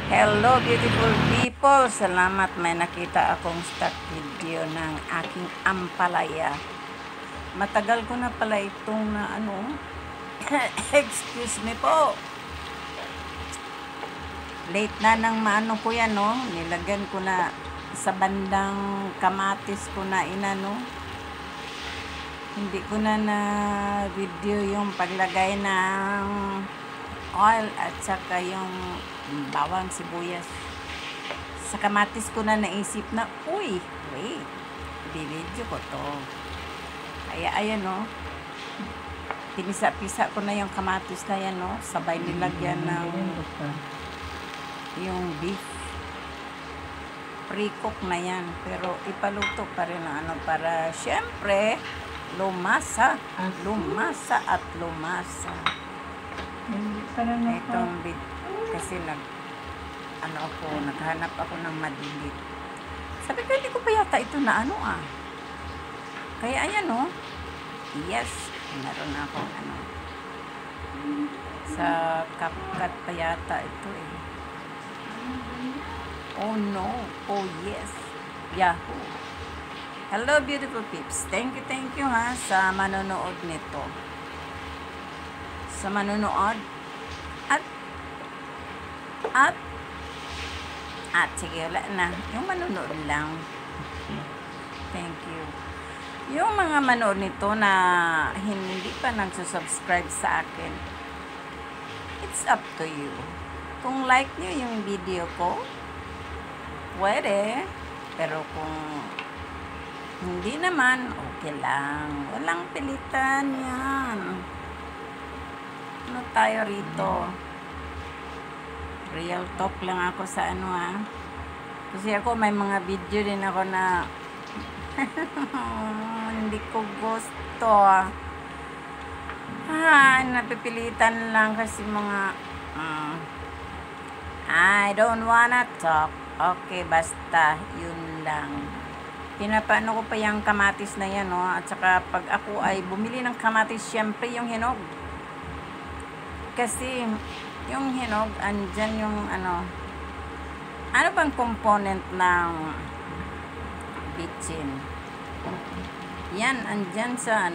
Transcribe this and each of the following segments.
Hello beautiful people! Salamat may nakita akong stock video ng aking ampalaya. Matagal ko na pala itong excuse me po. Late na ng maano ko yan, no? Nilagyan ko na sa bandang kamatis ko na inano. Hindi ko na video yung paglagay ng oil at saka yung bawang sibuyas. Sa kamatis ko na naisip na, uy, wait, bibidyo ko to. Kaya ayan, no, pinisa-pisa ko na yung kamatis na yan, no, sabay nilagyan ng yung beef. Pre-cook na yan, pero ipaluto pa rin na para syempre lumasa at lumasa. Itong bit kasi naghanap ako ng madilit. Sabi ko, hindi ko pa yata ito na Kaya ayan, no. Yes, meron ako sa CapCut pa yata ito eh. Oh no, oh yes, Yahoo. Hello beautiful peeps, thank you ha sa manonood nito, sa manonood at sige, wala na yung manonood lang. Thank you. Yung mga manood nito na hindi pa nagsusubscribe sa akin, it's up to you. Kung like nyo yung video ko, pwede. Pero kung hindi naman, okay lang. Walang pilitan yan. Ano tayo rito? Real talk lang ako sa Kasi ako may mga video din ako na hindi ko gusto. Napipilitan lang kasi mga I don't wanna talk. Okay, basta yun lang. Pinapaano ko pa yung kamatis na yan, no? At saka pag ako ay bumili ng kamatis, syempre yung hinog. Kasi yung hinog, andyan yung ano bang component ng bitchin? Yan, andyan sa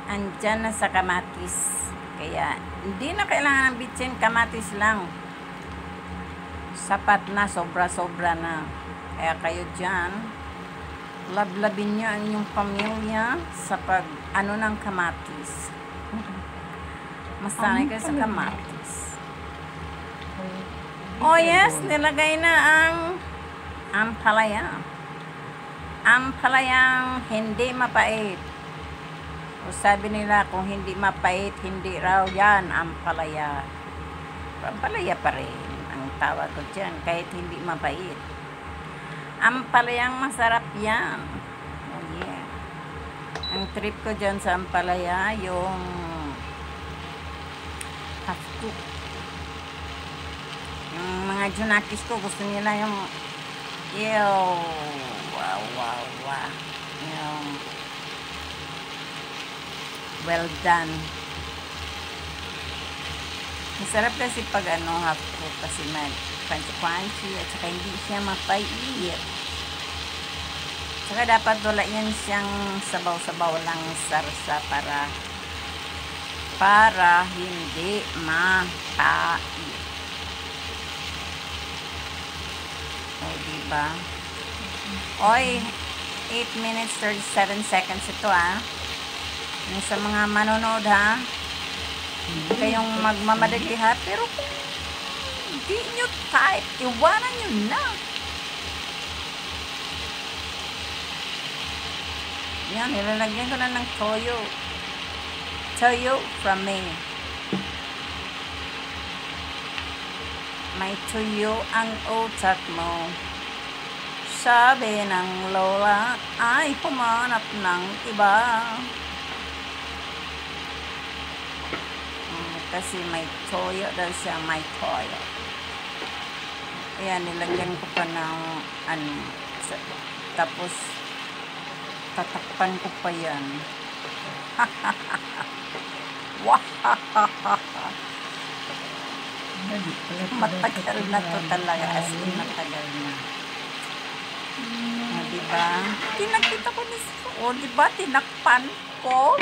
andyan na sa kamatis. Kaya hindi na kailangan ng bitchin, kamatis lang. Sapat na, sobra-sobra na. Kaya kayo dyan, lablabin nyo ang inyong pamilya sa ng kamatis. Masanay kayo sa kamatis. Oh yes, nilagay na ang ampalaya. Ampalayang hindi mapait. O sabi nila, kung hindi mapait, hindi raw yan ampalaya. Ampalaya pa rin ang tawag ko dyan, kahit hindi mapait. Ampalayang masarap yan. Oh yeah. Ang trip ko dyan sa ampalaya, yung half cook. Yung mga junakis ko, gusto nila yung yung well done. Masarap kasi pag half cook kasi crunchy at saka hindi siya mapait. Saka dapat wala yan siyang sabaw-sabaw lang sarsa para hindi mapait. O diba? Oy, 8 minutes 37 seconds ito yung sa mga manonood hindi kayong magmamadali pero kung hindi nyo type, iwanan nyo na. Yan, nilalagyan ko na ng toyo. Toyo from me. May toyo ang utak mo. Sabi ng lola ay humanap ng iba. Kasi may toyo daw siya, may toyo. Ayan, nilagyan ko pa ng tapos tatakpan ko pa yan. Matagal na to talaga. As in, matagal na. Diba? Tinakita ko ni o, diba? Tinakpan ko.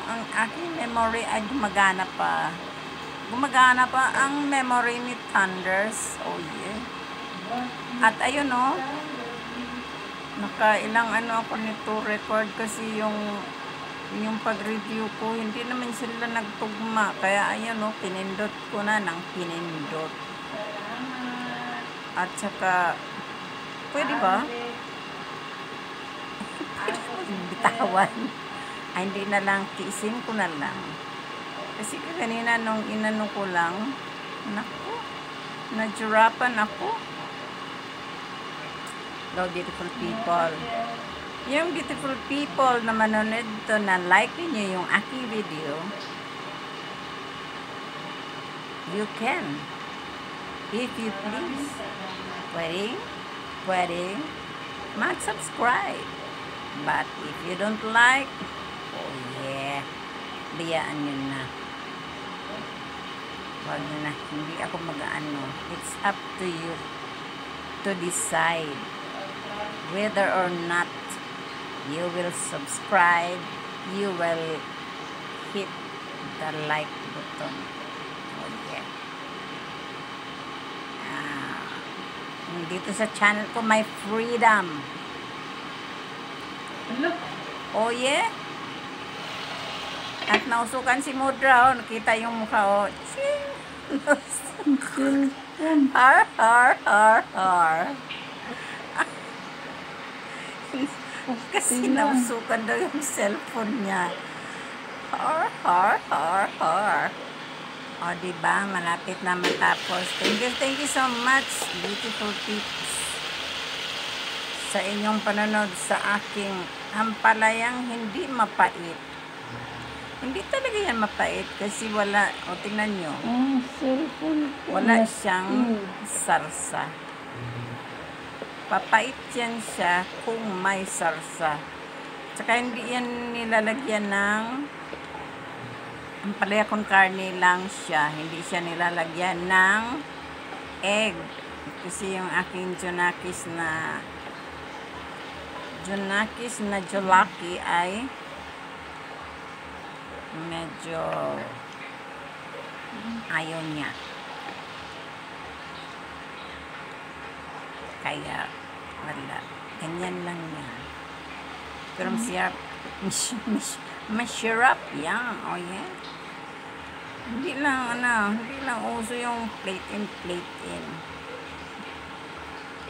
Ang aking memory ay gumagana pa. Gumagana pa ang memory ni Thunders. Oh, yeah. At ayun, no? Nakailang ako nito record kasi yung pag-review ko, hindi naman sila nagtugma. Kaya ayun, no? Pinindot ko na ng pinindot. At saka, pwede ba? Pwede ko bitawan. Ay, hindi na lang, tiisin ko na lang. Kasi kanina nung inano ko lang, naku, najurapan ako. Hello, beautiful people. Yung beautiful people na manonood to na like niyo yung aking video, you can. If you please. Pwede mag-subscribe. But if you don't like, oh yeah, biyaan nyo na. Wag nyo na, hindi ako mag-ano. It's up to you to decide whether or not you will subscribe, you will hit the like button. Oh yeah. Dito sa channel ko, may freedom. Oh yeah. At nausukan si Mudra, oh. Nakita yung mukha, oh. Har, har, har, har. Kasi nausukan daw yung cellphone niya. Har, har, har, har. O, diba? Malapit na matapos. Thank you so much, beautiful people, sa inyong panonood sa aking hampalayang hindi mapait. Hindi talaga yan mapait kasi wala, o tingnan nyo, wala siyang sarsa. Papait yan siya kung may sarsa. Tsaka hindi yan nilalagyan ng ampalaya con carne lang siya. Hindi siya nilalagyan ng egg. Kasi yung aking Jonakis na Jolaki ay medyo ayaw niya. Kaya wala. Ganyan lang yan. Pero masarap yan. Oh yeah. Hindi lang uso yung plate in.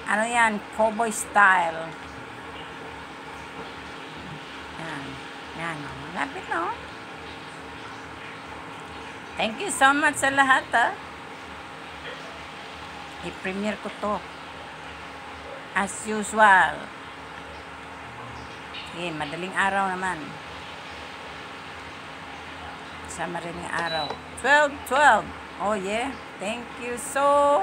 Ano yan? Cowboy style. Yan. Malapit na, oh. Thank you so much sa lahat, ha. I-premiere ko to. As usual. Okay, madaling araw naman. Sa madaling araw. 12:12. Oh yeah. Thank you so